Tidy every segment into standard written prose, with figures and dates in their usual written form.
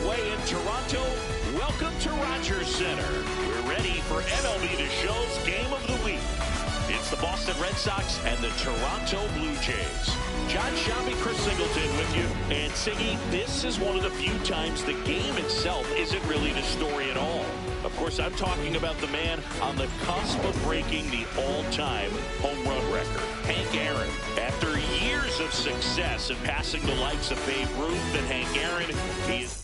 way in Toronto. Welcome to Rogers Center. We're ready for MLB The Show's Game of the Week. It's the Boston Red Sox and the Toronto Blue Jays. John Shabby, Chris Singleton with you. And Siggy, this is one of the few times the game itself isn't really the story at all. Of course, I'm talking about the man on the cusp of breaking the all-time home run record, Hank Aaron. After years of success and passing the likes of Babe Ruth and Hank Aaron, he is...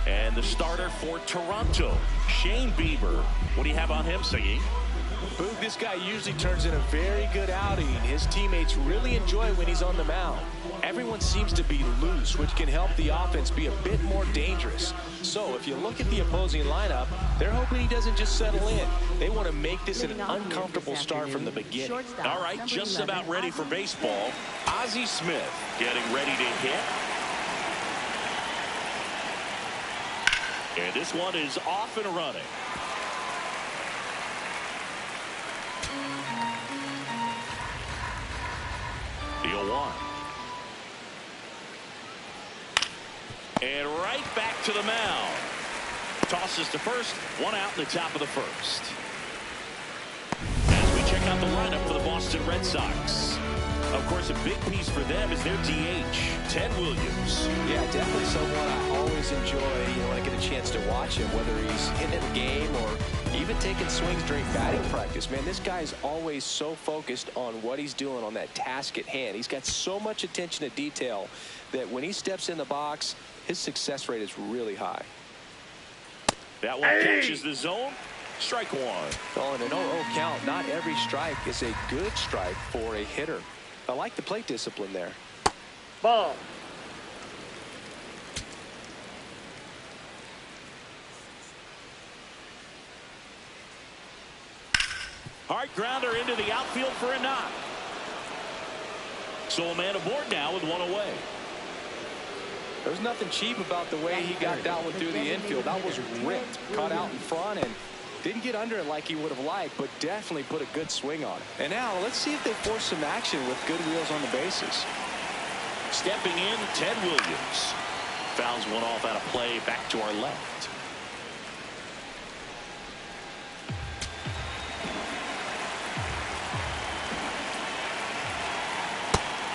And the starter for Toronto, Shane Bieber. What do you have on him, Siggy? Boog, this guy usually turns in a very good outing. His teammates really enjoy when he's on the mound. Everyone seems to be loose, which can help the offense be a bit more dangerous. So if you look at the opposing lineup, they're hoping he doesn't just settle in. They want to make this an uncomfortable start from the beginning. All right, just about ready for baseball. Ozzie Smith getting ready to hit. And this one is off and running. The 0-1. And right back to the mound. Tosses to first. One out in the top of the first. As we check out the lineup for the Boston Red Sox. Of course, a big piece for them is their DH, Ted Williams. Yeah, definitely someone I always enjoy, when I get a chance to watch him, whether he's hitting a game or even taking swings during batting practice. Man, this guy is always so focused on what he's doing on that task at hand. He's got so much attention to detail that when he steps in the box, his success rate is really high. That one catches the zone. Strike one. Oh, in an 0-0 count, not every strike is a good strike for a hitter. I like the plate discipline there. Ball. Hard grounder into the outfield for a knock. So a man aboard now with one away. There's nothing cheap about the way he got that one through the infield. That was ripped, caught out in front, and didn't get under it like he would have liked, but definitely put a good swing on it. And now let's see if they force some action with good wheels on the bases. Stepping in, Ted Williams. Fouls one off out of play, back to our left.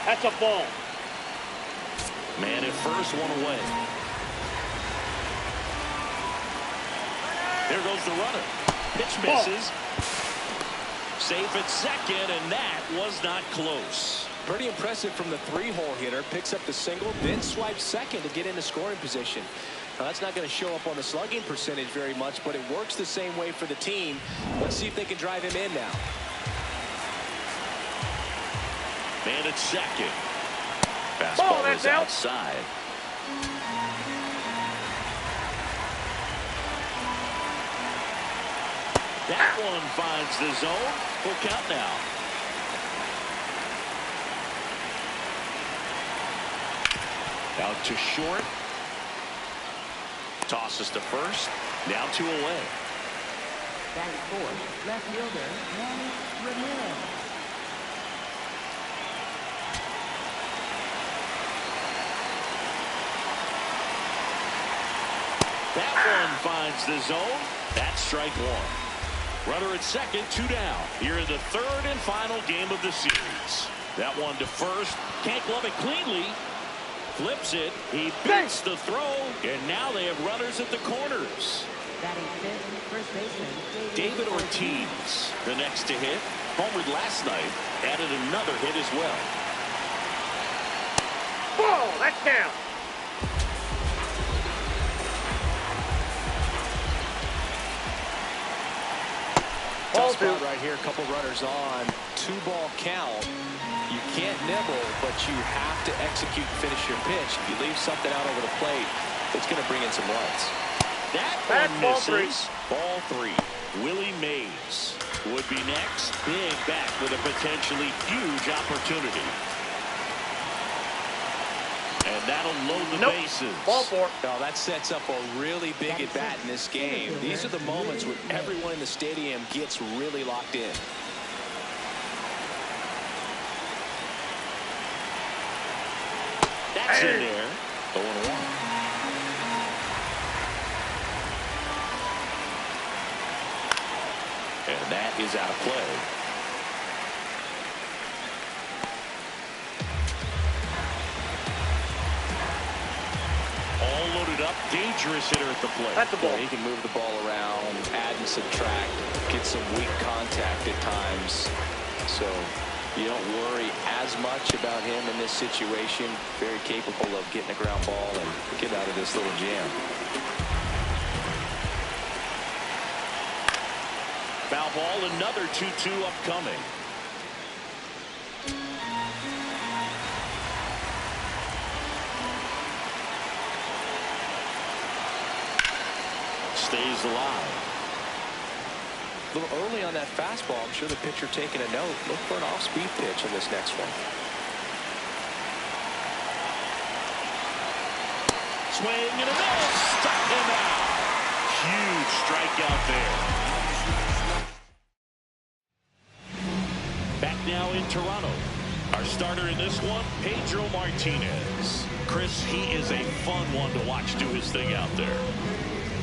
That's a ball. Man at first, one away. There goes the runner. Pitch misses. Safe at second, and that was not close. Pretty impressive from the three-hole hitter. Picks up the single, then swipes second to get into scoring position. Now, that's not going to show up on the slugging percentage very much, but it works the same way for the team. Let's see if they can drive him in now. Man at second. Fastball is outside. That one finds the zone. Full count now. Out to short. Tosses to first. Now 2 away. Batting fourth, left fielder, Manny Ramirez. That one finds the zone. That's strike one. Runner at second, 2 down. Here in the third and final game of the series. That one to first. Can't glove it cleanly. Flips it. He beats the throw. And now they have runners at the corners. Batting fifth, first baseman, David Ortiz, the next to hit. Homered last night. Added another hit as well. Ball. That's down. Tough spot right here. A couple runners on. 2-ball count. You can't nibble, but you have to execute and finish your pitch. If you leave something out over the plate, it's going to bring in some runs. That one misses. Ball 3. Willie Mays would be next. Big back with a potentially huge opportunity. And that'll load the bases. Ball 4. No, that sets up a really big at bat in this game. These are the moments where everyone in the stadium gets really locked in. That's in there. 0-1. And that is out of play. All loaded up, dangerous hitter at the plate. That's a ball. Yeah, he can move the ball around, add and subtract, get some weak contact at times. So you don't worry as much about him in this situation. Very capable of getting a ground ball and get out of this little jam. Foul ball, another 2-2 upcoming. Stays alive. A little early on that fastball. I'm sure the pitcher taking a note. Look for an off-speed pitch in this next one. Swing and a miss. Struck him out. Huge strikeout there. Back now in Toronto. Our starter in this one, Pedro Martinez. Chris, he is a fun one to watch do his thing out there.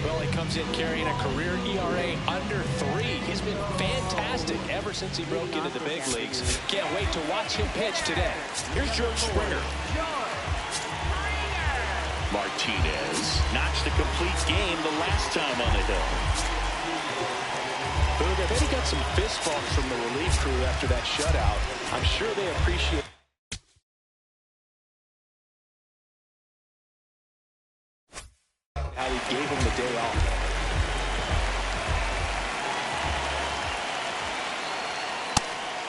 Well, he comes in carrying a career ERA under 3. He's been fantastic ever since he broke into the big leagues. Can't wait to watch him pitch today. Here's George Springer. Martinez notched a complete game the last time on the hill. Boog, I bet he got some fist bumps from the relief crew after that shutout. I'm sure they appreciate how he gave him the day off.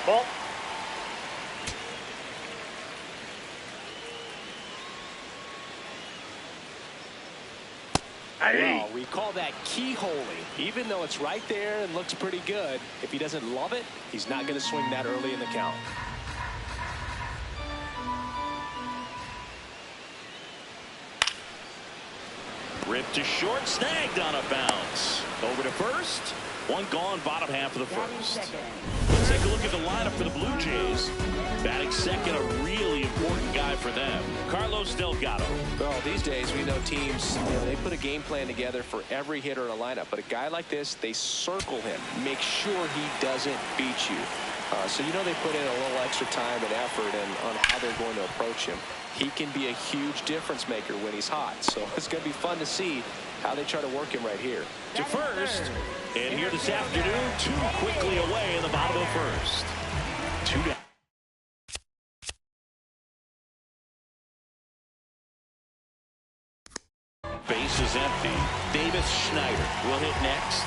Ball. Well, we call that keyholing. Even though it's right there and looks pretty good, if he doesn't love it, he's not going to swing that early in the count. Ripped to short, snagged on a bounce. Over to first. One gone, bottom half of the first. Let's take a look at the lineup for the Blue Jays. Batting second, a really important guy for them, Carlos Delgado. Well, these days we know teams, they put a game plan together for every hitter in a lineup. But a guy like this, they circle him, make sure he doesn't beat you. So they put in a little extra time and effort on how they're going to approach him. He can be a huge difference maker when he's hot. So it's going to be fun to see how they try to work him right here. To first. And here this afternoon, 2 quickly away in the bottom of first. 2 down. Base is empty. Davis Schneider will hit next.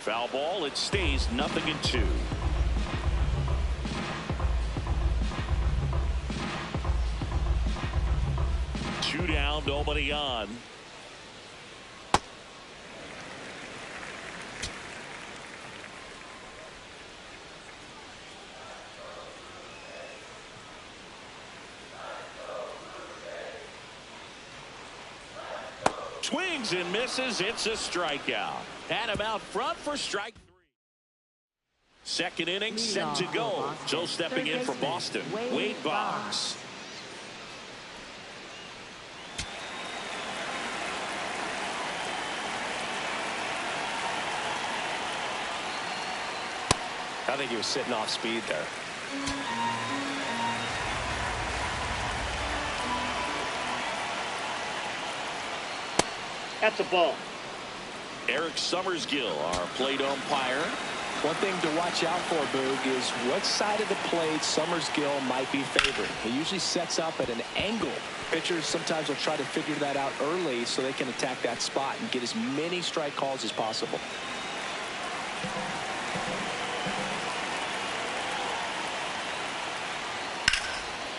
Foul ball, it stays 0-2. Two down, nobody on. Swings and misses. It's a strikeout. Had him out front for strike 3. Second inning set to go. So stepping in for Boston, Wade Boggs. I think he was sitting off speed there. That's a ball. Eric Summersgill, our plate umpire. One thing to watch out for, Boog, is what side of the plate Summersgill might be favored. He usually sets up at an angle. Pitchers sometimes will try to figure that out early so they can attack that spot and get as many strike calls as possible.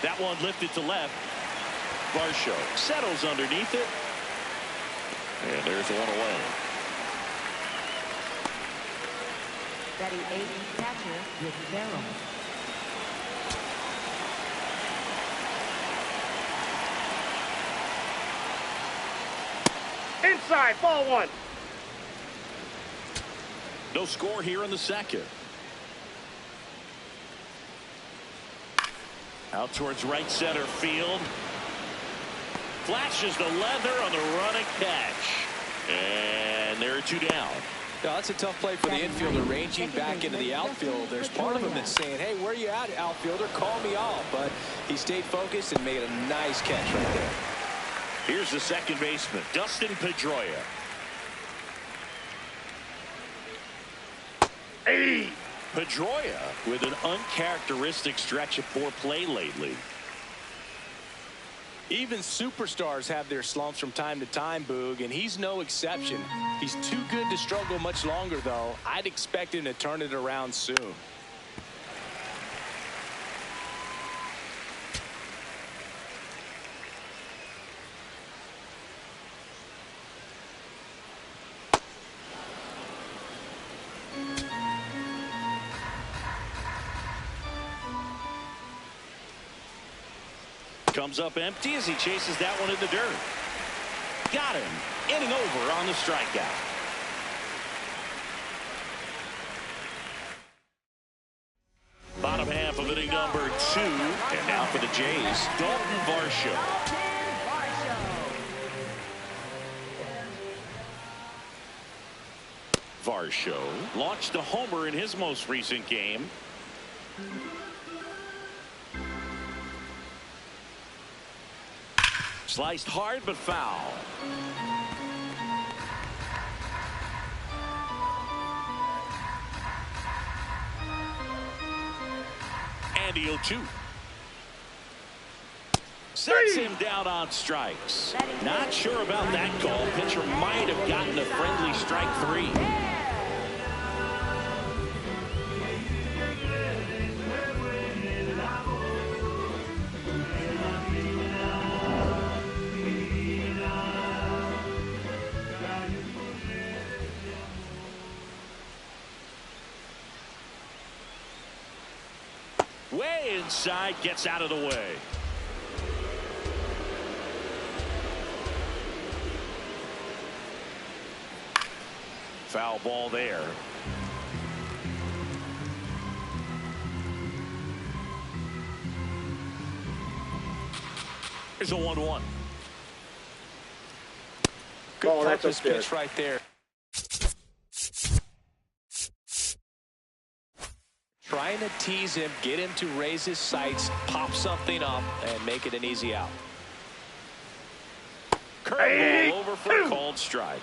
That one lifted to left. Varsho settles underneath it. And there's one away. Batting 8th, catcher with Farrell. Inside, ball 1. No score here in the second. Out towards right center field. Flashes the leather on the run and catch. And there are 2 down. No, that's a tough play for the infielder, ranging back into the outfield. There's part of him that's saying, hey, where you at, outfielder? Call me off. But he stayed focused and made a nice catch right there. Here's the second baseman, Dustin Pedroia. Hey! Pedroia with an uncharacteristic stretch of poor play lately. Even superstars have their slumps from time to time, Boog, and he's no exception. He's too good to struggle much longer, though. I'd expect him to turn it around soon. Comes up empty as he chases that one in the dirt. Got him. Inning over on the strikeout. Bottom half of inning number 2. And now for the Jays, Dalton Varsho. Varsho launched a homer in his most recent game. Sliced hard but foul. And the 0-2. Sets him down on strikes. Not sure about that call. Pitcher might have gotten a friendly strike 3. Way inside, gets out of the way. Foul ball there. Here's a 1-1. Good purpose pitch right there. Trying to tease him, get him to raise his sights, pop something up, and make it an easy out. Curveball over for a called strike.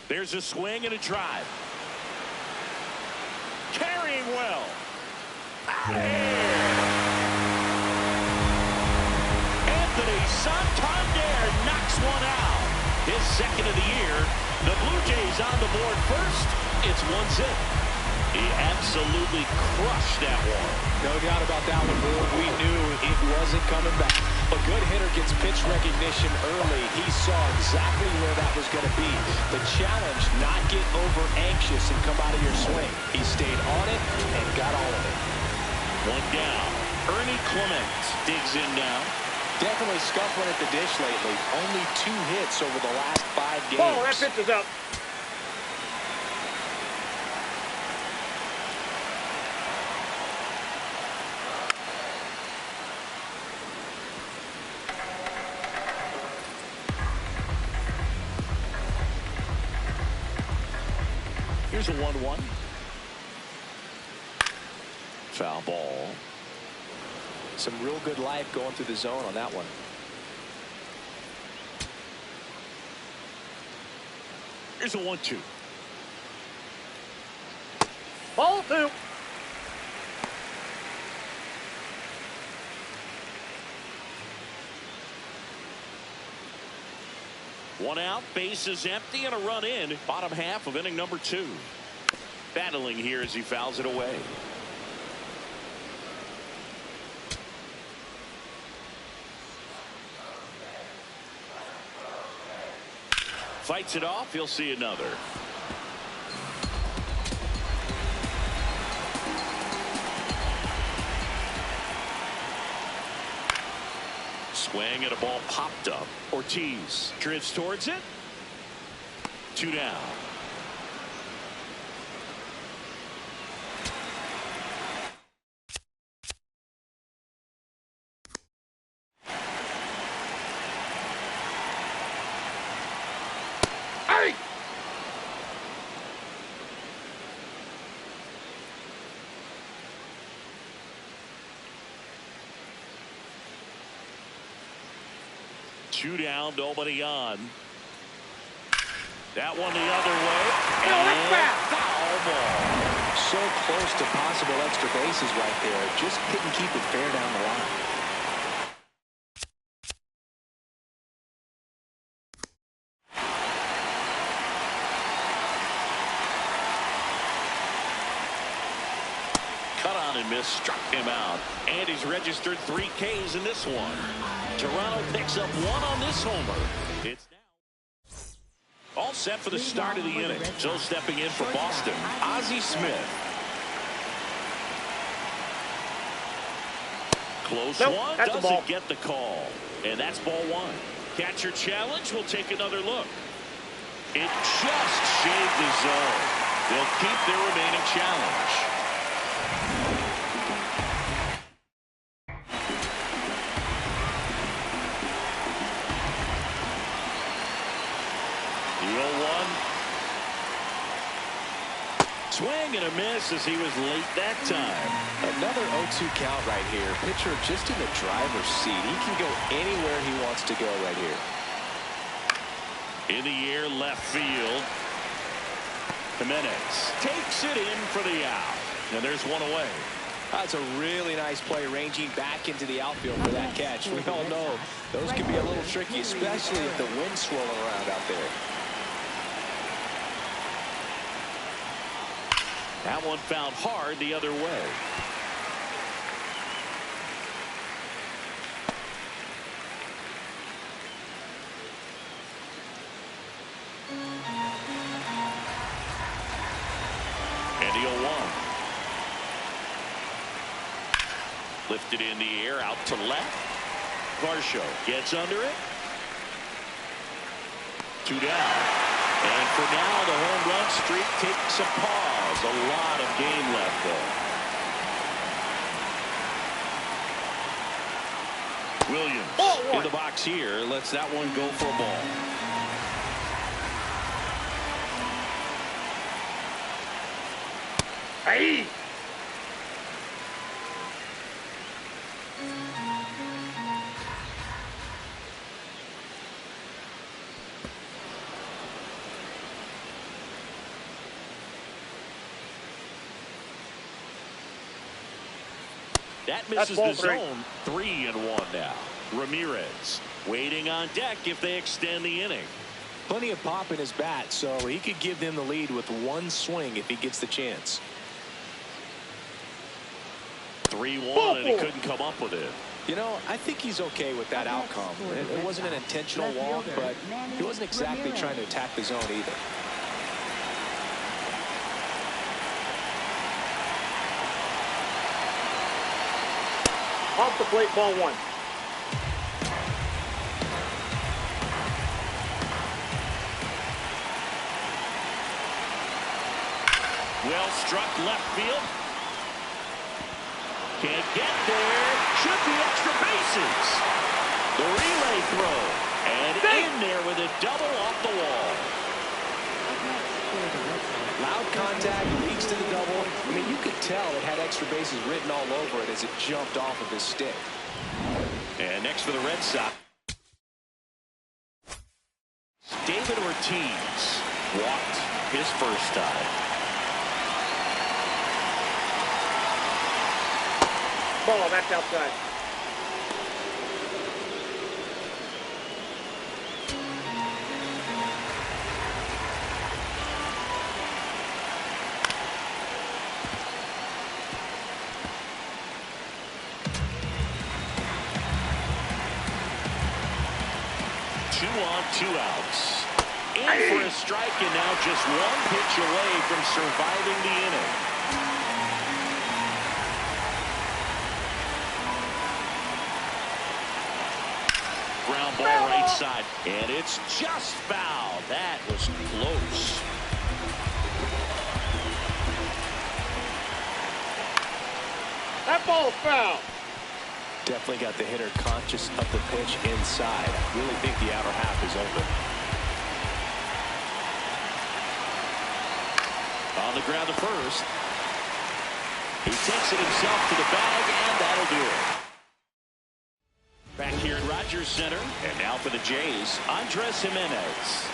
There's a swing and a drive. Carrying well. Anthony Santander knocks one out. His second of the year. The Blue Jays on the board first. It's 1-0. He absolutely crushed that one. No doubt about that one, Boog. We knew it wasn't coming back. A good hitter gets pitch recognition early. He saw exactly where that was going to be. The challenge, not get over anxious and come out of your swing. He stayed on it and got all of it. One down. Ernie Clement digs in now. Definitely scuffling at the dish lately. Only 2 hits over the last 5 games. Oh, that pitch is up. Here's a 1-1. Foul ball. Some real good life going through the zone on that one. Here's a 1-2. Ball 2. One out, base is empty, and a run in. Bottom half of inning number 2. Battling here as he fouls it away. Fights it off. He'll see another. Swing and a ball popped up. Ortiz drifts towards it. 2 down. Hey! Two down, nobody on. That one the other way. No, it's back. Foul ball. So close to possible extra bases right there. Just couldn't keep it fair down the line. Cut on and miss, struck him out. And he's registered 3 Ks in this one. Toronto picks up 1 on this homer. It's now all set for the start of the inning. So stepping in for Boston, Ozzie Smith. Close one, doesn't get the call. And that's ball 1. Catcher challenge, will take another look. It just shaved the zone. They'll keep their remaining challenge. The 0-1. Swing and a miss as he was late that time. Another 0-2 count right here. Pitcher just in the driver's seat. He can go anywhere he wants to go right here. In the air, left field. Jimenez takes it in for the out. And there's one away. That's a really nice play, ranging back into the outfield for that catch. We all know those can be a little tricky, especially if the wind's swirling around out there. That one found hard the other way. And the 0-1. Lifted in the air, out to left. Varsho gets under it. 2 down. And for now, the home run streak takes a pause. A lot of game left, though. Williams in the box here. Lets that one go for a ball. Hey! That misses the zone. 3-1 now. Ramirez waiting on deck if they extend the inning. Plenty of pop in his bat, so he could give them the lead with 1 swing if he gets the chance. 3-1, and he couldn't come up with it. You know, I think he's okay with that outcome. It wasn't an intentional walk, but he wasn't exactly trying to attack the zone either. Off the plate, ball 1. Well struck left field. Can't get there. Should be extra bases. The relay throw. And in there with a double off the wall. Loud contact, leads to the double. I mean, you could tell it had extra bases written all over it as it jumped off of his stick. And next for the Red Sox, David Ortiz walked his first time. Ball, that's outside. Two on, 2 outs. In for a strike, and now just one pitch away from surviving the inning. Ground ball right side, and it's just foul. That was close. That ball's foul. Definitely got the hitter conscious of the pitch inside. I really think the outer half is open. On the ground to first. He takes it himself to the bag, and that'll do it. Back here at Rogers Center, and now for the Jays, Andres Jimenez.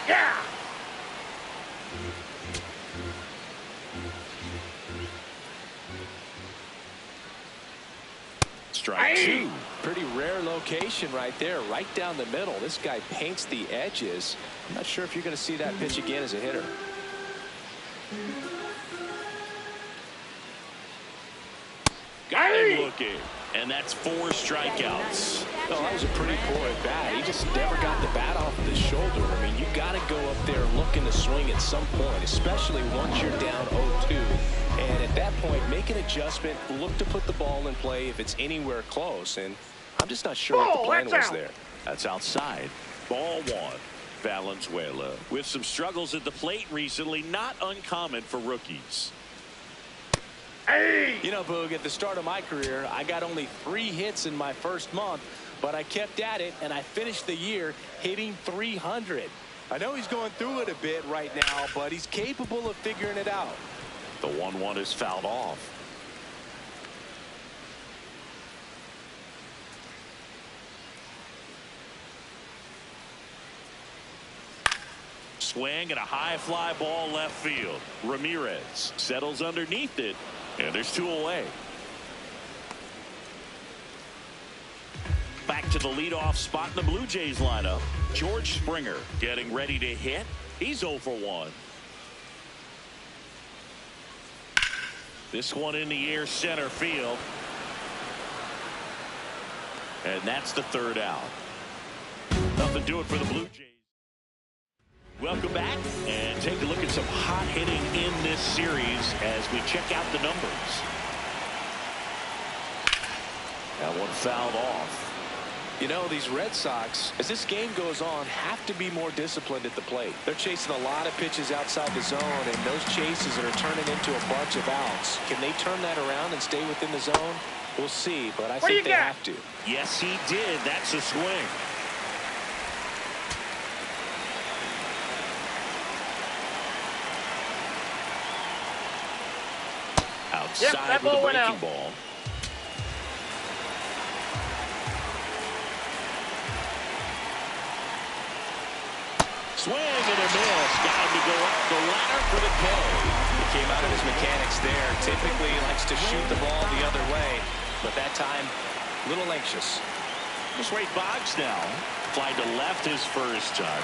Yeah. Strike two. Pretty rare location right there, right down the middle. This guy paints the edges. I'm not sure if you're going to see that pitch again as a hitter. Got him looking. And that's 4 strikeouts. Oh, that was a pretty poor at bat. He just never got the bat off of his shoulder. I mean, you got to go up there looking to swing at some point, especially once you're down 0-2. And at that point, make an adjustment, look to put the ball in play if it's anywhere close. And I'm just not sure what the plan was there. That's outside. Ball 1. Valenzuela with some struggles at the plate recently, not uncommon for rookies. You know, Boog, at the start of my career, I got only 3 hits in my first month, but I kept at it, and I finished the year hitting 300. I know he's going through it a bit right now, but he's capable of figuring it out. The 1-1 is fouled off. Swing and a high fly ball left field. Ramirez settles underneath it, and there's 2 away. Back to the leadoff spot in the Blue Jays lineup. George Springer getting ready to hit. He's 0 for 1. This one in the air, center field. And that's the 3rd out. Nothing to do it for the Blue Jays. Welcome back, and take a look at some hot hitting in this series as we check out the numbers. That one fouled off. You know, these Red Sox, as this game goes on, have to be more disciplined at the plate. They're chasing a lot of pitches outside the zone, and those chases are turning into a bunch of outs. Can they turn that around and stay within the zone? We'll see, but I think they have to. Yes, he did. That's a swing. Outside with a breaking ball. Swing and a miss. Got him to go up the ladder for the K. He came out of his mechanics there. Typically he likes to shoot the ball the other way, but that time a little anxious. Just Wade Boggs now. Fly to left his first time.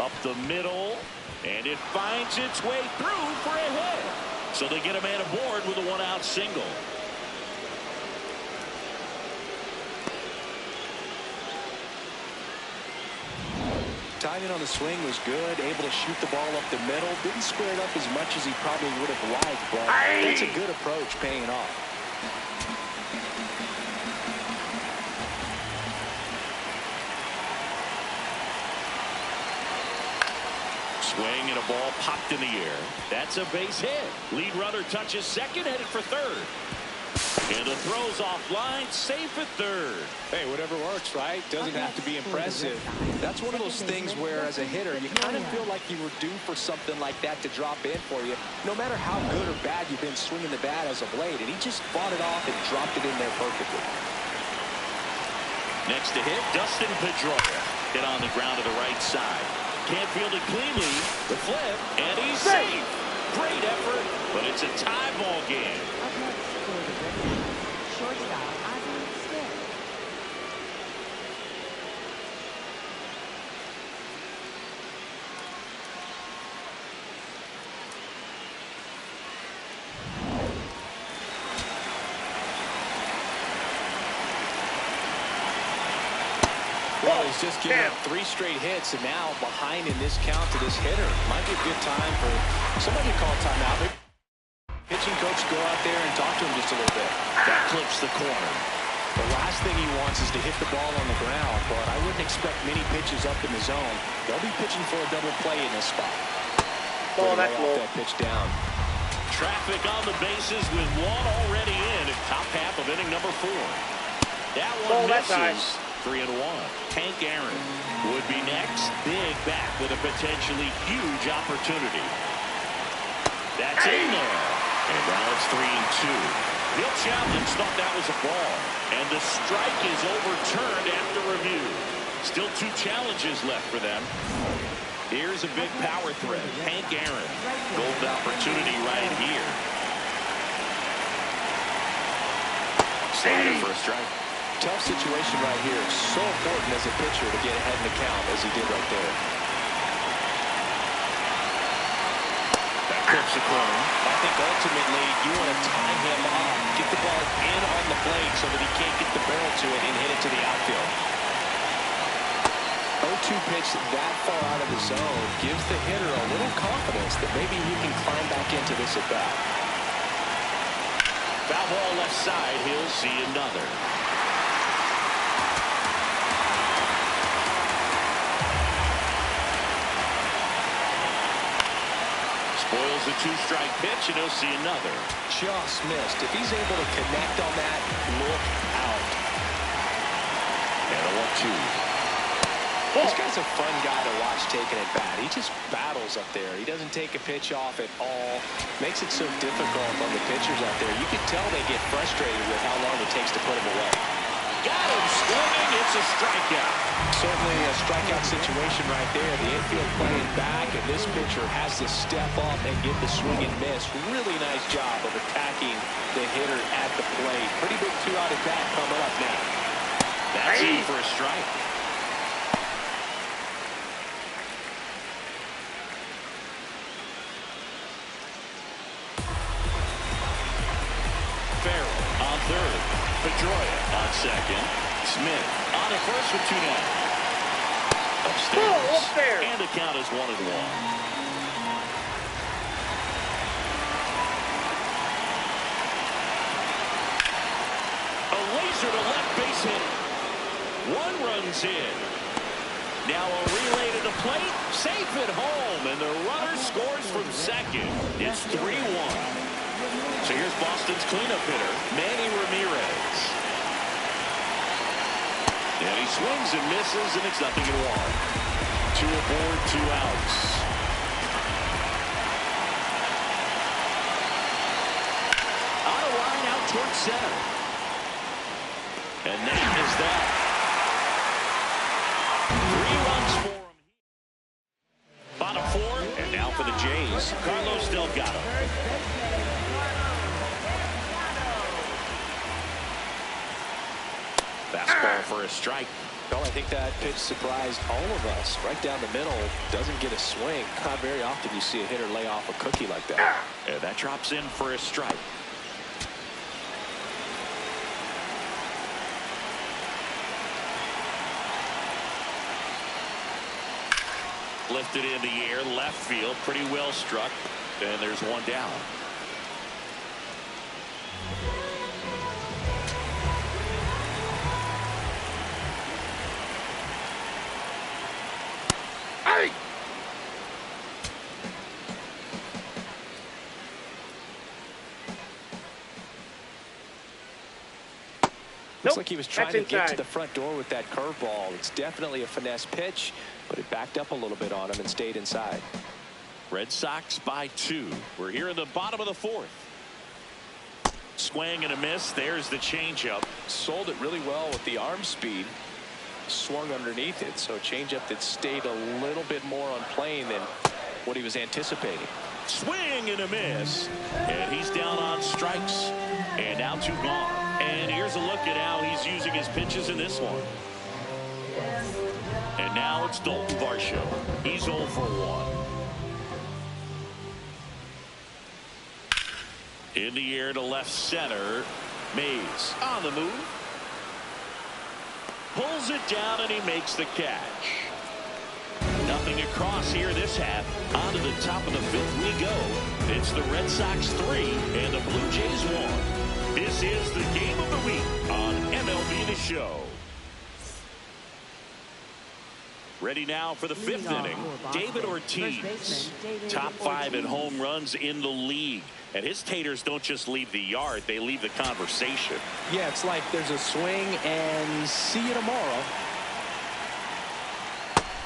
Up the middle, and it finds its way through for a hit. So they get a man aboard with a 1-out single. Timing on the swing was good, able to shoot the ball up the middle. Didn't square it up as much as he probably would have liked, but that's a good approach, paying off. Swing and a ball popped in the air. That's a base hit. Lead runner touches second, headed for third. And the throw's offline, safe at third. Hey, whatever works, right? Doesn't have to be impressive. That's one of those things where, as a hitter, you kind of feel like you were due for something like that to drop in for you, no matter how good or bad you've been swinging the bat as of late. And he just fought it off and dropped it in there perfectly. Next to hit, Dustin Pedroia. Hit on the ground to the right side. Can't field it cleanly. The flip, and he's safe. Great effort, but it's a tie ball game. he's just given up 3 straight hits, and now behind in this count to this hitter. Might be a good time for somebody to call timeout. Maybe pitching coach go out there and talk to him just a little bit. That clips the corner. The last thing he wants is to hit the ball on the ground, but I wouldn't expect many pitches up in the zone. They'll be pitching for a double play in this spot. Ball that low. That pitch down. Traffic on the bases with one already in at top half of inning number 4. That one misses. 3-1. Hank Aaron would be next. Big bat with a potentially huge opportunity. That's in there. And now it's 3-2. He'll challenge, thought that was a ball. And the strike is overturned after review. Still 2 challenges left for them. Here's a big power threat. Hank Aaron. Golden opportunity right here. Slider for a strike. Tough situation right here. So important as a pitcher to get ahead in the count as he did right there. That clips the corner. I think ultimately you want to time him up, get the ball in on the plate so that he can't get the barrel to it and hit it to the outfield. 0-2 pitch that far out of the zone gives the hitter a little confidence that maybe he can climb back into this at bat. Foul ball left side. He'll see another. Spoils the 2-strike pitch, and he'll see another. Just missed. If he's able to connect on that, look out. And a 1-2. This guy's a fun guy to watch taking at bat. He just battles up there. He doesn't take a pitch off at all. Makes it so difficult on the pitchers out there. You can tell they get frustrated with how long it takes to put him away. Got him swinging. It's a strikeout. Certainly a strikeout situation right there. The infield playing back, and this pitcher has to step up and get the swing and miss. Really nice job of attacking the hitter at the plate. Pretty big 2-out at bat coming up now. That's in for a strike. Farrell on third. Pedroia on second. Smith on at first with 2 down. Upstairs. And the count is 1-1. A laser to left base hit. 1 runs in. Now a relay to the plate. Safe at home. And the runner scores from second. It's 3-1. So here's Boston's cleanup hitter, Manny Ramirez. And he swings and misses, and it's 0-1. 2 aboard, 2 outs. On a line out towards center. And that is that. 3 runs for him. Bottom 4, and now for the Jays, Carlos Delgado. Fastball for a strike. Well, I think that pitch surprised all of us. Right down the middle, doesn't get a swing. Not very often you see a hitter lay off a cookie like that. And that drops in for a strike. Lifted in the air, left field, pretty well struck. And there's 1 down. Looks like he was trying to get to the front door with that curveball. It's definitely a finesse pitch, but it backed up a little bit on him and stayed inside. Red Sox by 2. We're here in the bottom of the 4th. Swing and a miss. There's the changeup. Sold it really well with the arm speed. Swung underneath it, so a changeup that stayed a little bit more on plane than what he was anticipating. Swing and a miss. And he's down on strikes. And now 2 gone. And here's a look at how he's using his pitches in this one. And now it's Dalton Varsho. He's 0 for 1. In the air to left center. Mays on the move. Pulls it down, and he makes the catch. Nothing across here this half. On to the top of the fifth we go. It's the Red Sox 3 and the Blue Jays 1. This is the game of the week on MLB The Show. Ready now for the fifth inning. David Ortiz, top 5 in home runs in the league. And his taters don't just leave the yard, they leave the conversation. Yeah, it's like there's a swing and see you tomorrow.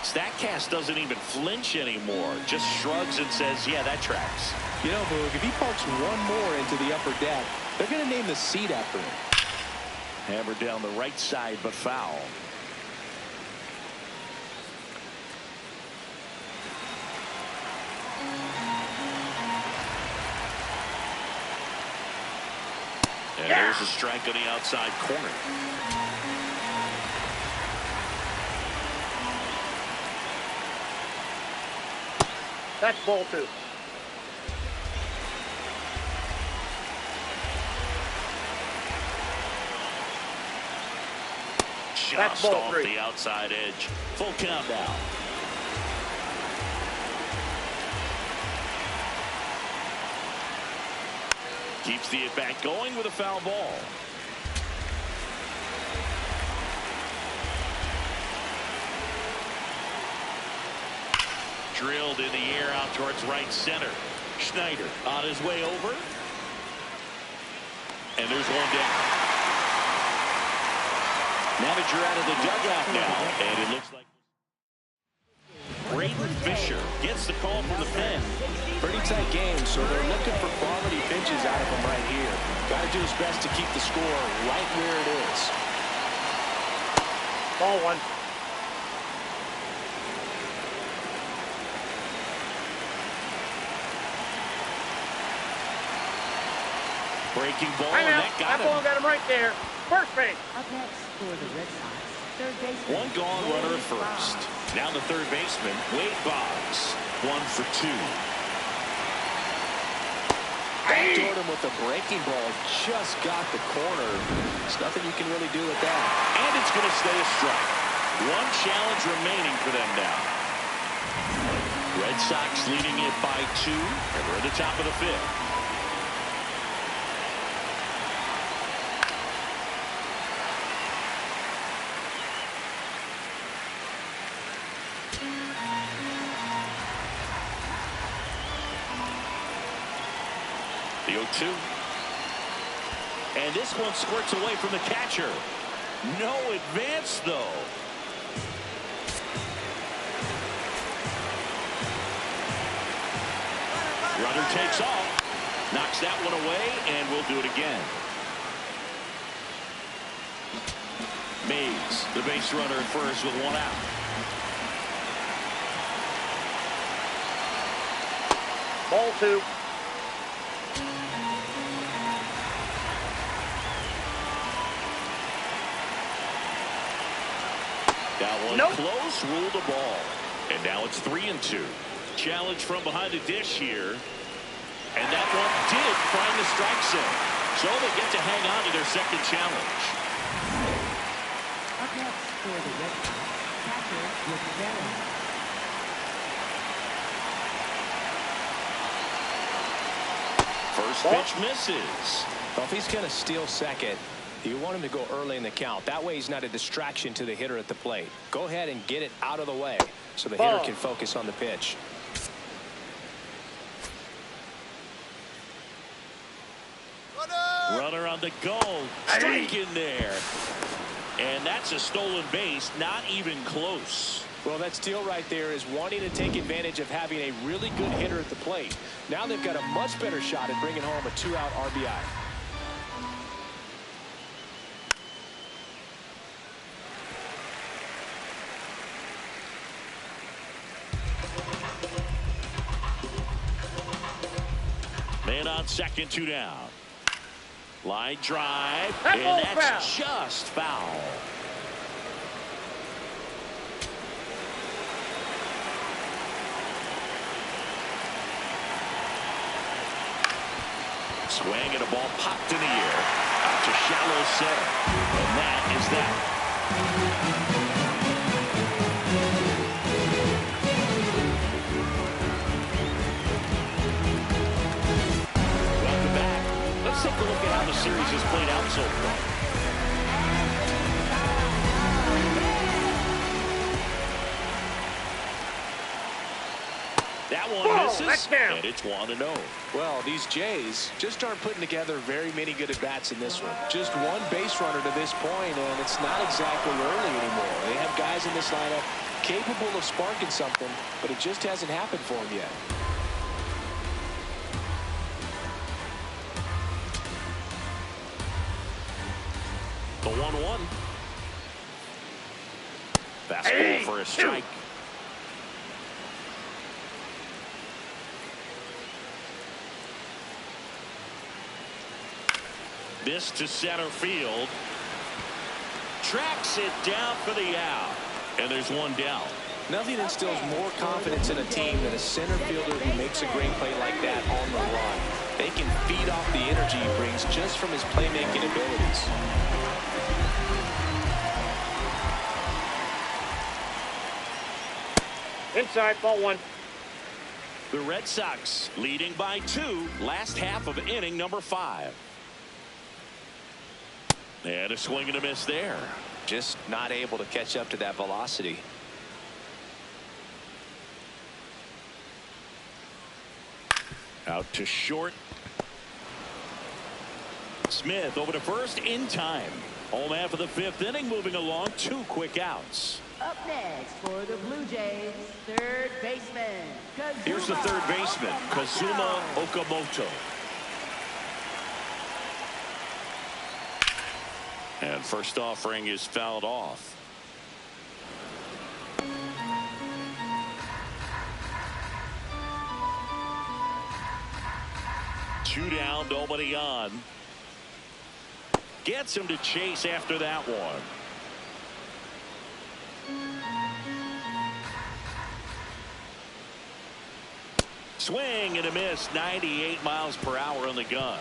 StatCast doesn't even flinch anymore, just shrugs and says, yeah, that tracks. You know, Boog, if he parks one more into the upper deck, they're going to name the seat after him. Hammered down the right side, but foul. And there's a strike on the outside corner. That's ball 2. Just off the outside edge. Full count now. Keeps the at-bat going with a foul ball. Drilled in the air out towards right center. Schneider on his way over. And there's one down. Manager out of the dugout now. And it looks like Braden Fisher gets the call from the pen. Pretty tight game, so they're looking for quality pitches out of him right here. Got to do his best to keep the score right where it is. Ball 1. Breaking ball, and that got him. That ball got him right there. First base. Up next for the Red Sox, third baseman. One gone, runner at first. Now the third baseman, Wade Boggs. 1 for 2. Backdoored him with the breaking ball. Just got the corner. There's nothing you can really do with that. And it's going to stay a strike. One challenge remaining for them now. Red Sox leading it by 2. And we're at the top of the fifth. The 0-2. And this one squirts away from the catcher. No advance, though. Runner takes off. Knocks that one away, and we'll do it again. Mays, the base runner at first with 1 out. Ball 2. That one close, ruled the ball. And now it's 3-2. Challenge from behind the dish here. And that one did find the strike zone. So they get to hang on to their second challenge. Up next for the Red Sox, catcher Rivera. First pitch misses. Well, if he's going to steal second, you want him to go early in the count. That way he's not a distraction to the hitter at the plate. Go ahead and get it out of the way so the hitter can focus on the pitch. Runner on the go. Strike in there. And that's a stolen base. Not even close. Well, that steal right there is wanting to take advantage of having a really good hitter at the plate. Now they've got a much better shot at bringing home a 2-out RBI. Man on second, 2 down. Line drive, That and ball's that's foul. just foul. Swing and a ball popped in the air out to shallow center. And that is that. Welcome back. Let's take a look at how the series has played out so far. That one misses, and it's 1-0. Well, these Jays just aren't putting together very many good at-bats in this one. Just one base runner to this point, and it's not exactly early anymore. They have guys in this lineup capable of sparking something, but it just hasn't happened for them yet. The 1-1. Fastball for a strike. This to center field. Tracks it down for the out. And there's one down. Nothing instills more confidence in a team than a center fielder who makes a great play like that on the run. They can feed off the energy he brings just from his playmaking abilities. Inside, ball 1. The Red Sox leading by 2, last half of inning number 5. And a swing and a miss there. Just not able to catch up to that velocity. Out to short. Smith over to first in time. Home half of the 5th inning, moving along, 2 quick outs. Up next for the Blue Jays, third baseman. Here's the third baseman, Kazuma Okamoto. And first offering is fouled off. Two down, nobody on. Gets him to chase after that one. Swing and a miss, 98 miles per hour on the gun.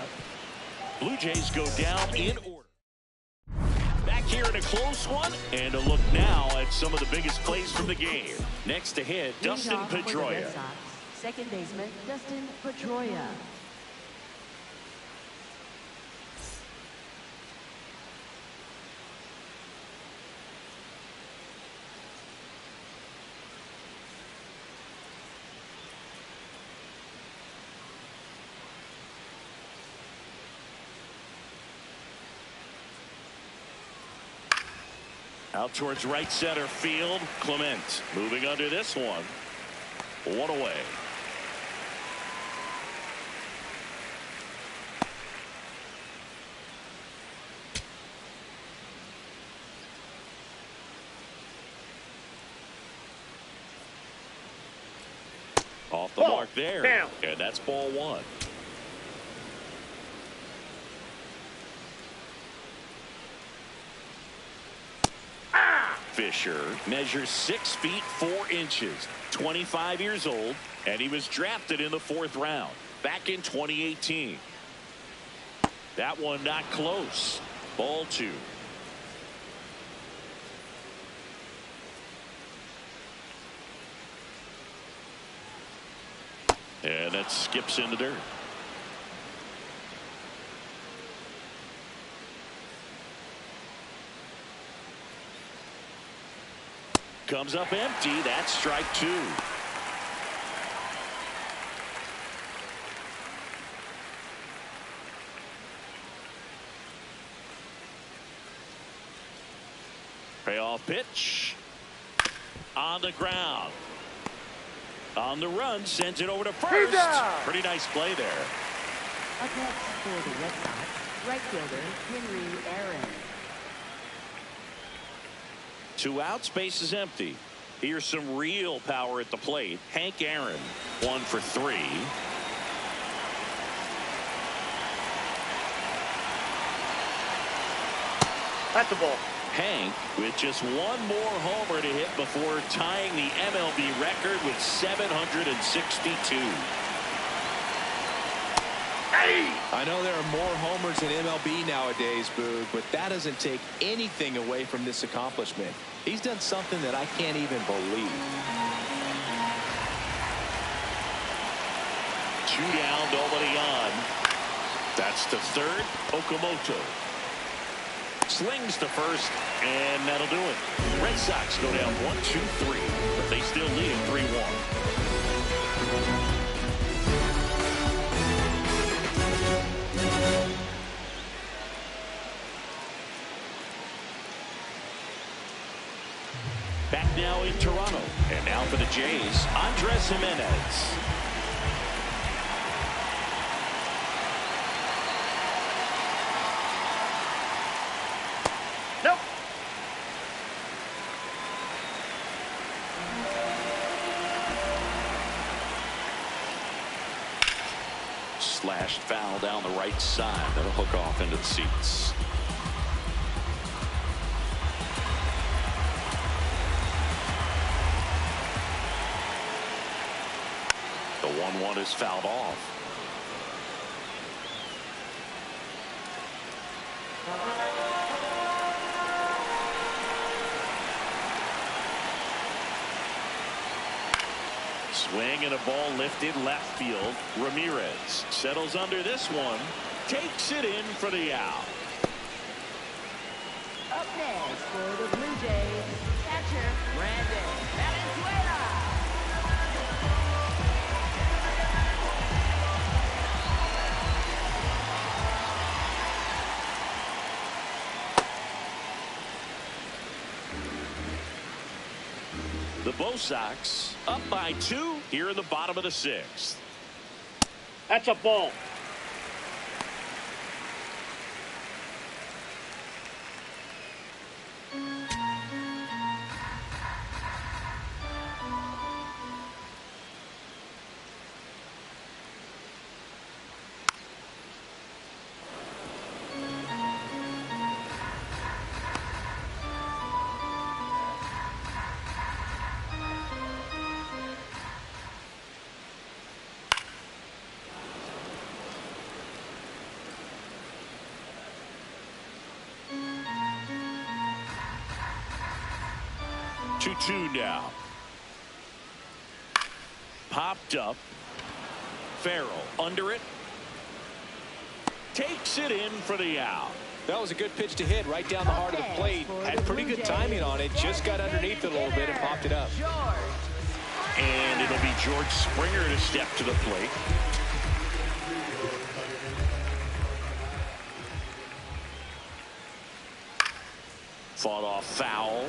Blue Jays go down in order. Back here in a close one, and a look now at some of the biggest plays from the game. Next to hit, Dustin Pedroia. Second baseman, Dustin Pedroia. Out towards right center field. Clement moving under this one. One away. Off the mark there. Down. And that's ball 1. Fisher measures 6 feet 4 inches, 25 years old, and he was drafted in the 4th round back in 2018. That one not close. Ball 2. And that skips in the dirt. Comes up empty. That's strike 2. Payoff pitch. On the ground. On the run. Sends it over to first. Pretty nice play there. Up next for the Red Sox, right fielder Henry Aaron. 2 outs, base is empty. Here's some real power at the plate. Hank Aaron, 1 for 3. That's a ball. Hank with just 1 more homer to hit before tying the MLB record with 762. I know there are more homers in MLB nowadays, Boog, but that doesn't take anything away from this accomplishment. He's done something that I can't even believe. 2 down, nobody on. That's to third. Okamoto slings to first, and that'll do it. Red Sox go down 1-2-3, but they still lead it 3-1. Back now in Toronto, and now for the Jays, Andres Jimenez. Nope. Slashed foul down the right side. That'll hook off into the seats. The 1-1 is fouled off. Swing and a ball lifted left field. Ramirez settles under this one. Takes it in for the out. Up next for the Blue Jays, catcher Brandon Valenzuela. The Bo Sox up by 2 here in the bottom of the 6th. That's a ball. Two now. Popped up. Farrell under it. Takes it in for the out. That was a good pitch to hit right down the heart of the plate. Had pretty good timing on it. Just got underneath it a little bit and popped it up. And it'll be George Springer to step to the plate. Fought off foul.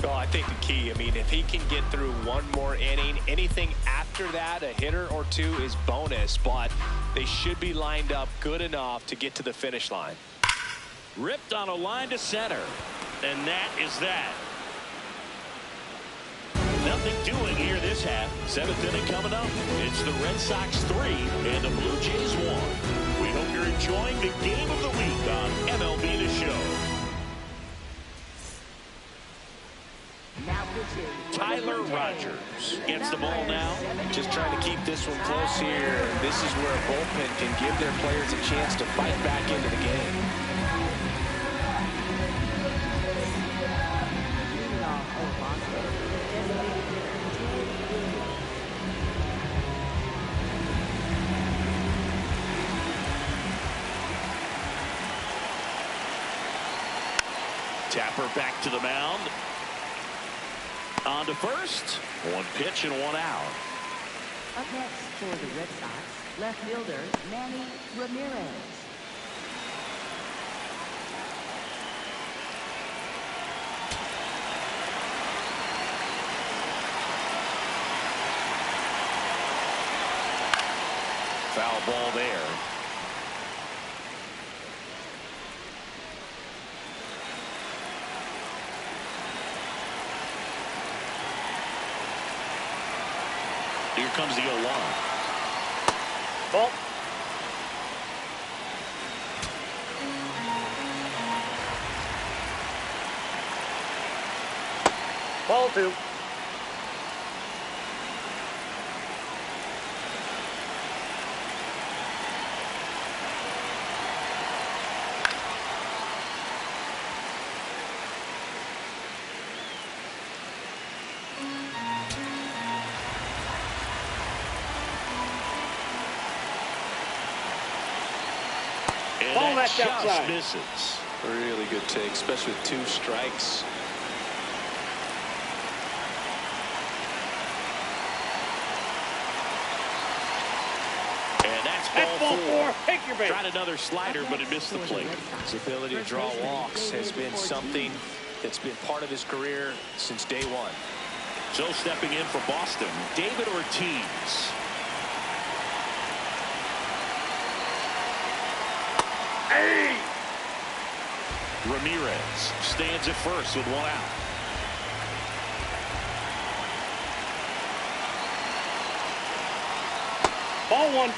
Well, I think the key, if he can get through one more inning, anything after that, a hitter or two is bonus, but they should be lined up good enough to get to the finish line. Ripped on a line to center. And that is that. Nothing doing here this half. 7th inning coming up. It's the Red Sox 3 and the Blue Jays 1. We hope you're enjoying the game of the week on MLB The Show. Tyler Rogers gets the ball now. Just trying to keep this one close here. This is where a bullpen can give their players a chance to fight back into the game. Tapper back to the mound. On to first. 1 pitch and 1 out. Up next for the Red Sox, left fielder Manny Ramirez. Foul ball there. Here comes the 0-1. Ball. Ball 2. That's just outside. misses. Really good take, especially with 2 strikes. And that's That's ball ball 4. 4. Take your base. Tried another slider, but it missed the plate. His ability to draw walks has been something that's been part of his career since day 1. So stepping in for Boston, David Ortiz. Hey! Ramirez stands at first with 1 out. Ball 1.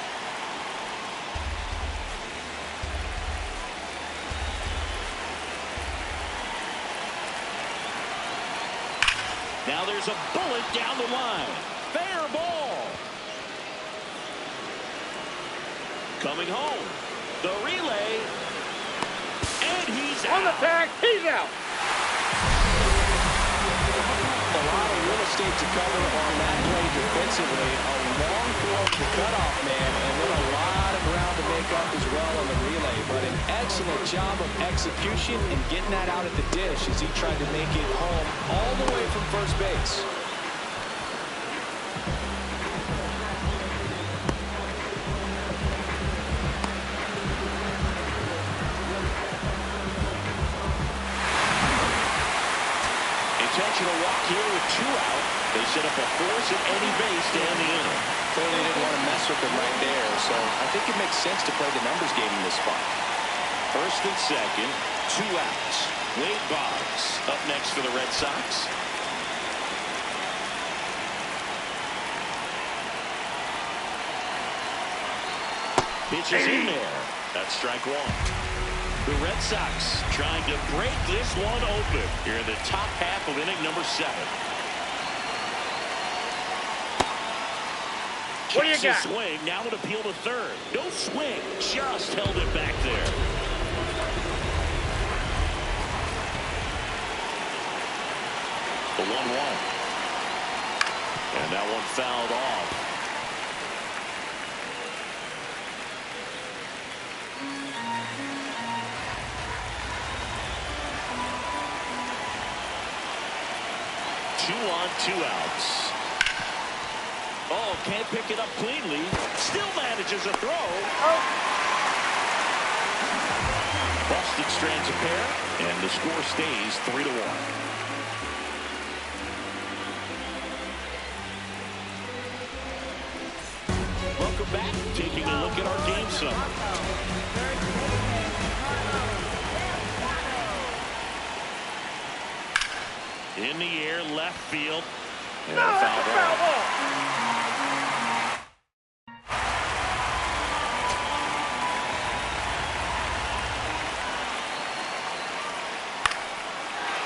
Now there's a bullet down the line. Fair ball. Coming home. The relay. And he's On the out. tag. He's out. A lot of real estate to cover on that play defensively. A long throw to the cutoff man, and then a lot of ground to make up as well on the relay. But an excellent job of execution and getting that out at the dish as he tried to make it home all the way from first base. Intentional walk here with 2 out. They set up a force at any base to end the inning. Clearly didn't want to mess with him right there, so I think it makes sense to play the numbers game in this spot. First and second, 2 outs. Wade Boggs up next for the Red Sox. Pitches in there. That's strike 1. The Red Sox trying to break this one open here in the top half of inning number 7. What do you Kicks a got? swing, now an appeal to third. No swing, just held it back there. The 1-1. And that one fouled off. Two on, 2 outs. Oh, can't pick it up cleanly. Still manages a throw. Oh. Busted strands a pair, and the score stays 3-1. Welcome back. Taking a look at our game summary. In the air, left field. And No, a that's a foul ball.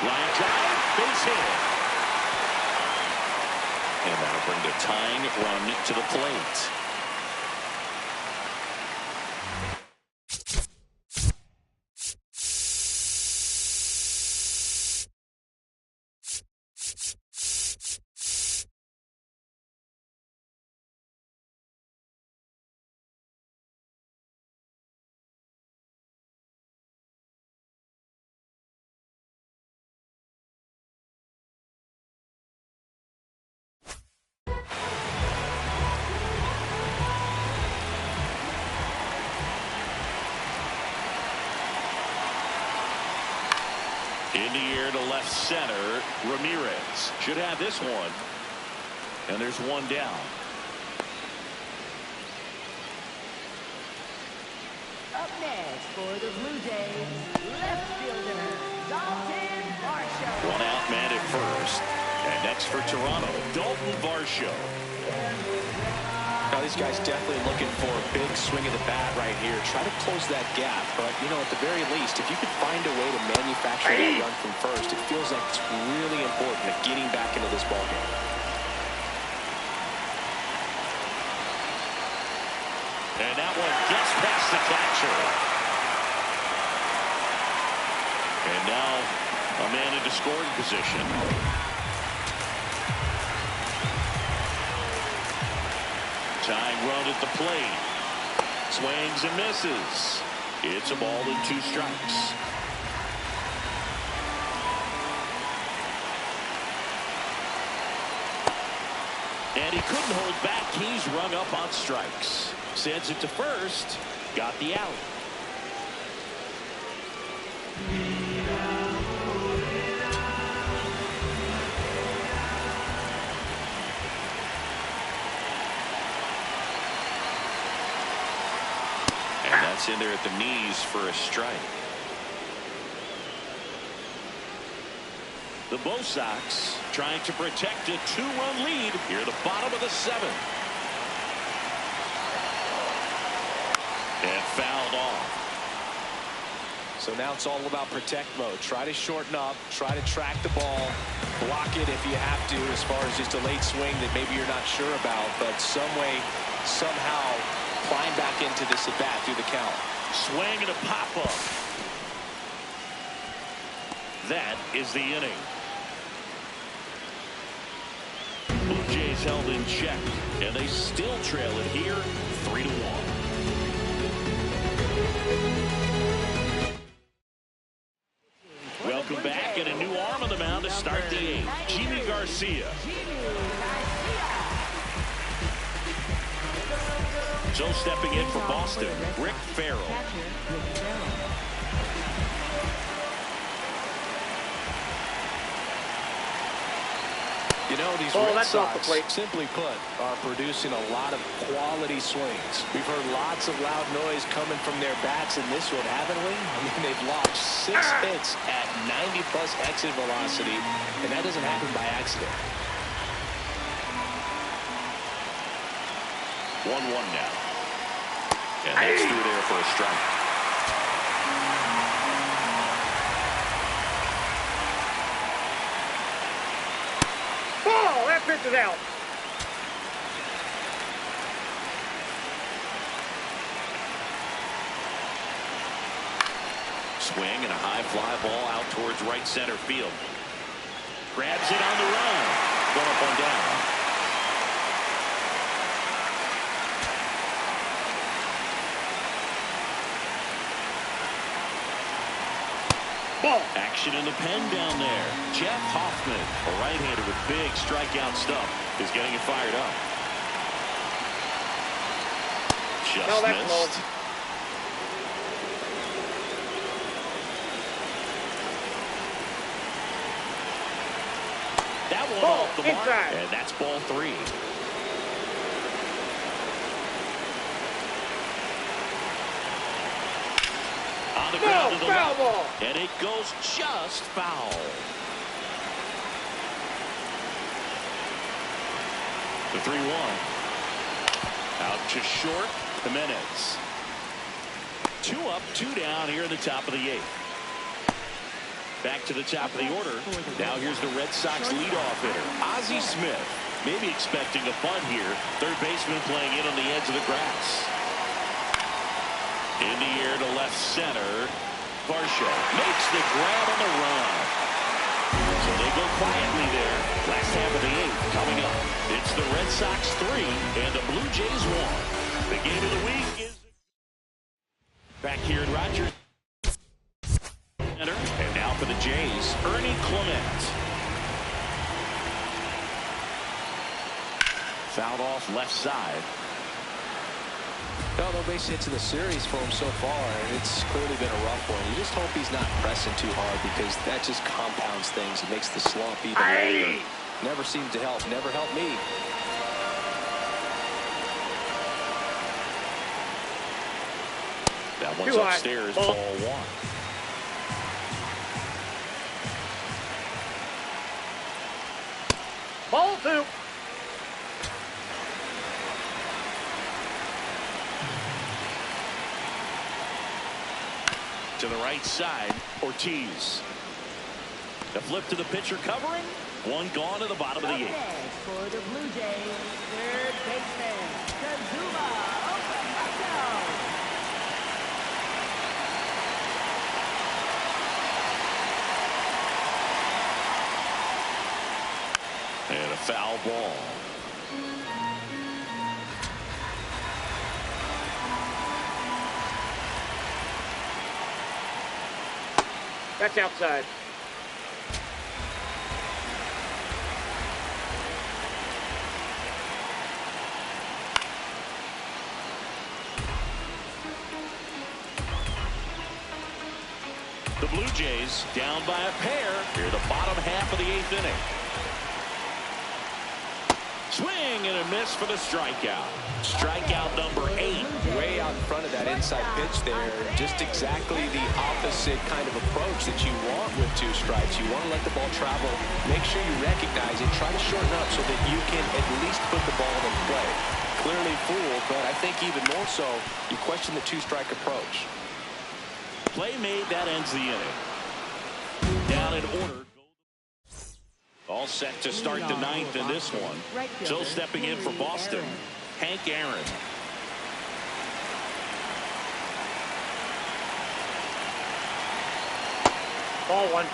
Line drive, base hit. And that'll bring the tying run to the plate. In the air to left center, Ramirez should have this one. And there's one down. Up next for the Blue Jays, left fielder, Dalton Varsho. 1 out, man at first. And next for Toronto, Dalton Varsho. Now these guys definitely looking for a big swing of the bat right here. Try to close that gap, but you know, at the very least, if you could find a way to manufacture that run from first, it feels like it's really important at getting back into this ballgame. And that one gets past the catcher. And now a man into scoring position. Tying run at the plate. Swings and misses. It's a ball and 2 strikes. And he couldn't hold back. He's rung up on strikes. Sends it to first. Got the out. And that's in there at the knees for a strike. The Bo Sox trying to protect a 2-run lead here at the bottom of the 7th. And fouled off. So now it's all about protect mode. Try to shorten up, try to track the ball, block it if you have to, as far as just a late swing that maybe you're not sure about, but some way, somehow climb back into this at bat through the count. Swing and a pop-up. That is the inning. Blue Jays held in check, and they still trail it here 3-1. Welcome back, and a new arm on the mound to start the 8th. Jimmy Garcia. So stepping in for Boston, Rick Farrell. You know, these Red Sox, simply put, are producing a lot of quality swings. We've heard lots of loud noise coming from their bats in this one, haven't we? I mean, they've launched 6 hits at 90-plus exit velocity, and that doesn't happen by accident. 1-1 now. And that's through there for a strike. Ball, that pitch is out. Swing and a high fly ball out towards right center field. Grabs it on the run. Going up on down. Ball. Action in the pen down there. Jeff Hoffman, a right-hander with big strikeout stuff, is getting it fired up. Just missed. That one Ball off the mark, inside. and that's ball 3. On the ground to the foul left, ball. and it goes just foul. The 3-1. Out to short, Jimenez. 2 up, 2 down here in the top of the 8th. Back to the top of the order. Now here's the Red Sox leadoff hitter, Ozzie Smith. Maybe expecting a bunt here. Third baseman playing in on the edge of the grass. In the air to left center. Varsho makes the grab on the run. So they go quietly there. Last half of the 8th coming up. It's the Red Sox 3 and the Blue Jays 1. The game of the week is back here at Rogers Center. And now for the Jays, Ernie Clement. Fouled off left side. No base hits in the series for him so far, and it's clearly been a rough one. You just hope he's not pressing too hard, because that just compounds things. It makes the slump even longer. Never seemed to help. Never helped me. That one's upstairs, ball 1. Ball 2. To the right side, Ortiz. The flip to the pitcher covering. 1 gone to the bottom of the 8th. For the Blue Jays, third baseman, Kazuma Okamoto. And a foul ball. That's outside. The Blue Jays down by a pair here the bottom half of the 8th inning. Swing and a miss for the strikeout. Strikeout number 8. Way out in front of that inside pitch there. Just exactly the opposite kind of approach that you want with 2 strikes. You want to let the ball travel. Make sure you recognize it. Try to shorten up so that you can at least put the ball in play. Clearly fooled, but I think even more so, you question the 2-strike approach. Play made, that ends the inning. Down in order. All set to start the 9th in this one. So stepping in for Boston, Hank Aaron. Ball 1.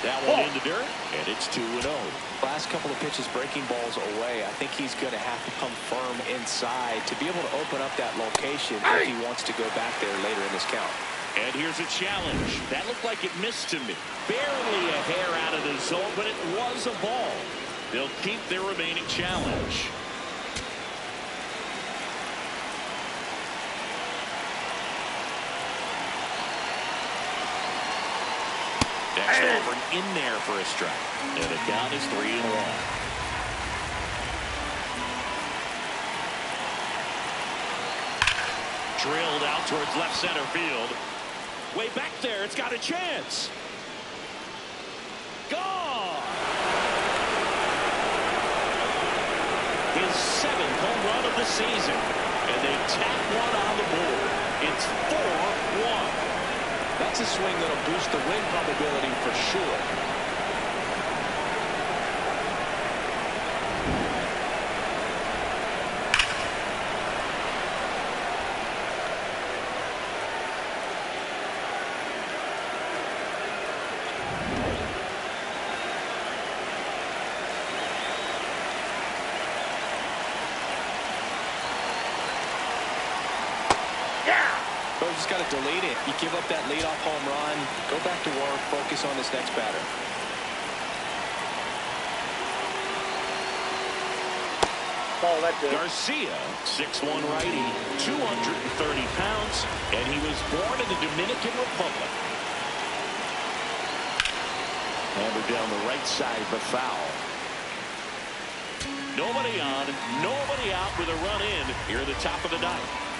That one in the dirt, and it's 2-0. Last couple of pitches breaking balls away. I think he's going to have to come firm inside to be able to open up that location if he wants to go back there later in this count. And here's a challenge. That looked like it missed to me. Barely a hair out of the zone, but it was a ball. They'll keep their remaining challenge. Next offer in there for a strike. And the count is 3-1. Drilled out towards left center field. Way back there, it's got a chance. Gone! His 7th home run of the season. And they tack one on the board. It's 4-1. That's a swing that'll boost the win probability for sure. Just got to delete it. You give up that leadoff home run, go back to work, focus on this next batter. Ball, that's good. Garcia, 6'1" righty, 230 pounds, and he was born in the Dominican Republic. Hammered down the right side, but foul. Nobody on, nobody out with a run in here at the top of the 9th.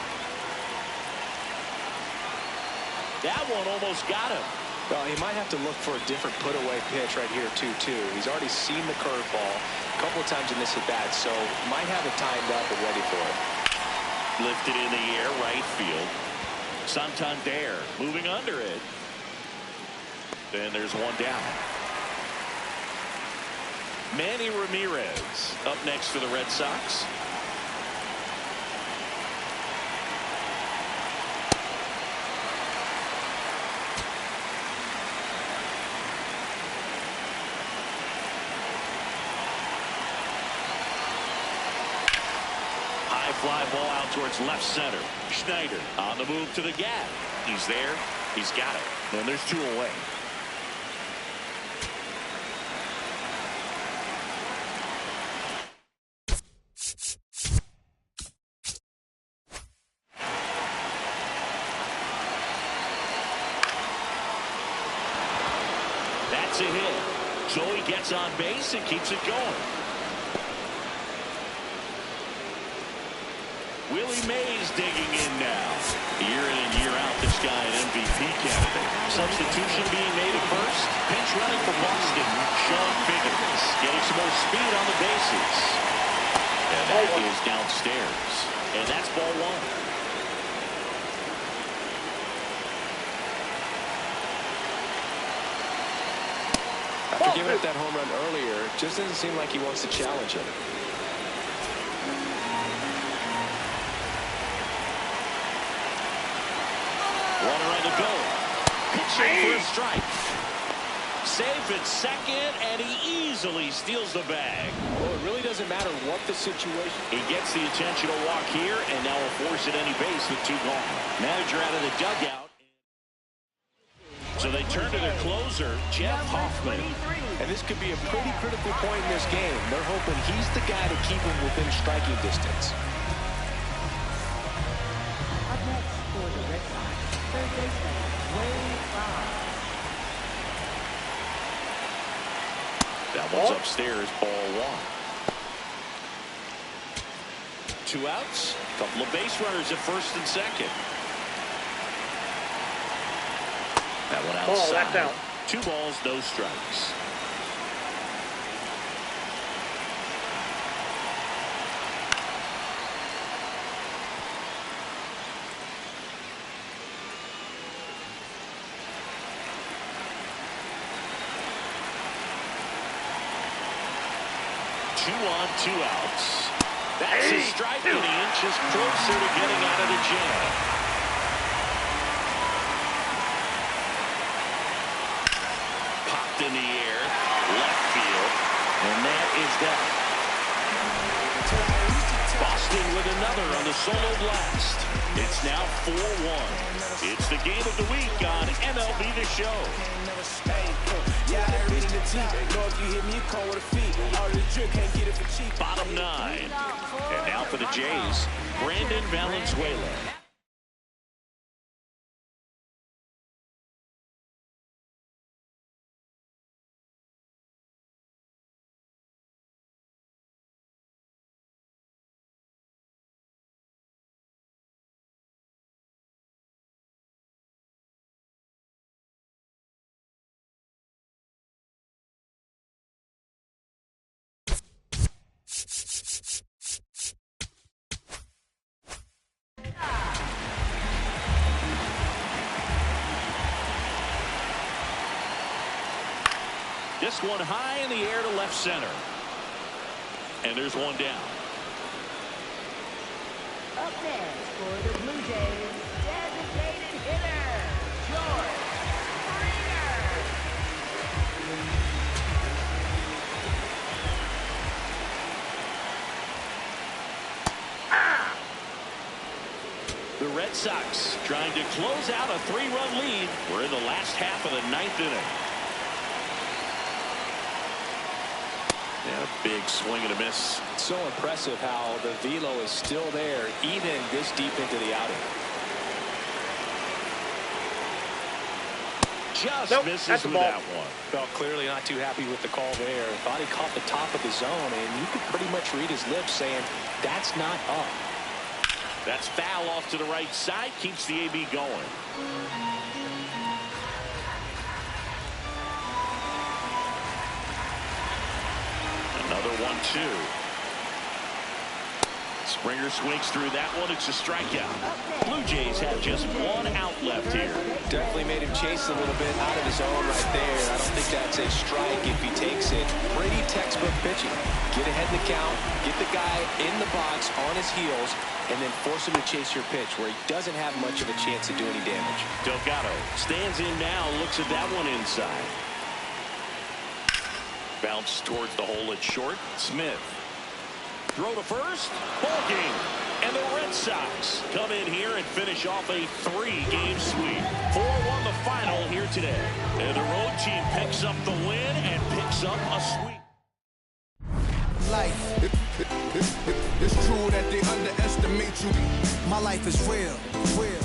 That one almost got him. Well, he might have to look for a different put-away pitch right here, 2-2. He's already seen the curveball a couple of times in this at-bat, so might have it timed up and ready for it. Lifted in the air, right field. Santander moving under it. Then there's one down. Manny Ramirez up next for the Red Sox. Fly ball out towards left center. Schneider on the move to the gap. He's there. He's got it. And there's 2 away. That's a hit. So he gets on base and keeps it going. Willie Mays digging in now. Year in and year out, this guy an MVP candidate. Substitution being made at first. Pinch running for Boston. Sean Figgins getting some more speed on the bases. And that is downstairs. And that's ball 1. After giving up that home run earlier, it just doesn't seem like he wants to challenge him. Runner on the go. Pitching for a strike. safe at second, and he easily steals the bag. Well, it really doesn't matter what the situation. He gets the intentional walk here, and now will force at any base with 2 gone. Manager out of the dugout. So they turn to their closer, Jeff Hoffman. And this could be a pretty critical point in this game. They're hoping he's the guy to keep him within striking distance. Up next for the Red Sox, third baseman, Wayne Robb. That one's upstairs, ball 1. 2 outs, couple of base runners at first and second. That one outside. Ball, that's out. 2 balls, no strikes. Two on, 2 outs. That's a strike, and he inches closer to getting out of the jam. Popped in the air, left field, and that is that. Boston with another on the solo blast. It's now 4-1. It's the game of the week on MLB The Show. Bottom 9. And now for the Jays, Brandon Valenzuela. This one high in the air to left center. And there's one down. Up next for the Blue Jays, designated hitter, George Springer. The Red Sox trying to close out a 3-run lead. We're in the last half of the 9th inning. Yeah, big swing and a miss. So impressive how the velo is still there, even this deep into the outing. Just misses that's with a ball. that one. Well, clearly not too happy with the call there. Thought he caught the top of the zone, and you could pretty much read his lips saying, that's not up. That's foul off to the right side. Keeps the AB going. Another 1-2. Springer swings through that one. It's a strikeout. Blue Jays have just 1 out left here. Definitely made him chase a little bit out of his zone right there. I don't think that's a strike if he takes it. Pretty textbook pitching. Get ahead in the count, get the guy in the box on his heels, and then force him to chase your pitch where he doesn't have much of a chance to do any damage. Delgado stands in now, looks at that one inside. Bounce towards the hole at short. Smith. Throw to first. Ball game. And the Red Sox come in here and finish off a 3-game sweep. 4-1 the final here today. And the road team picks up the win and picks up a sweep. Life. It's true that they underestimate you. My life is real, real.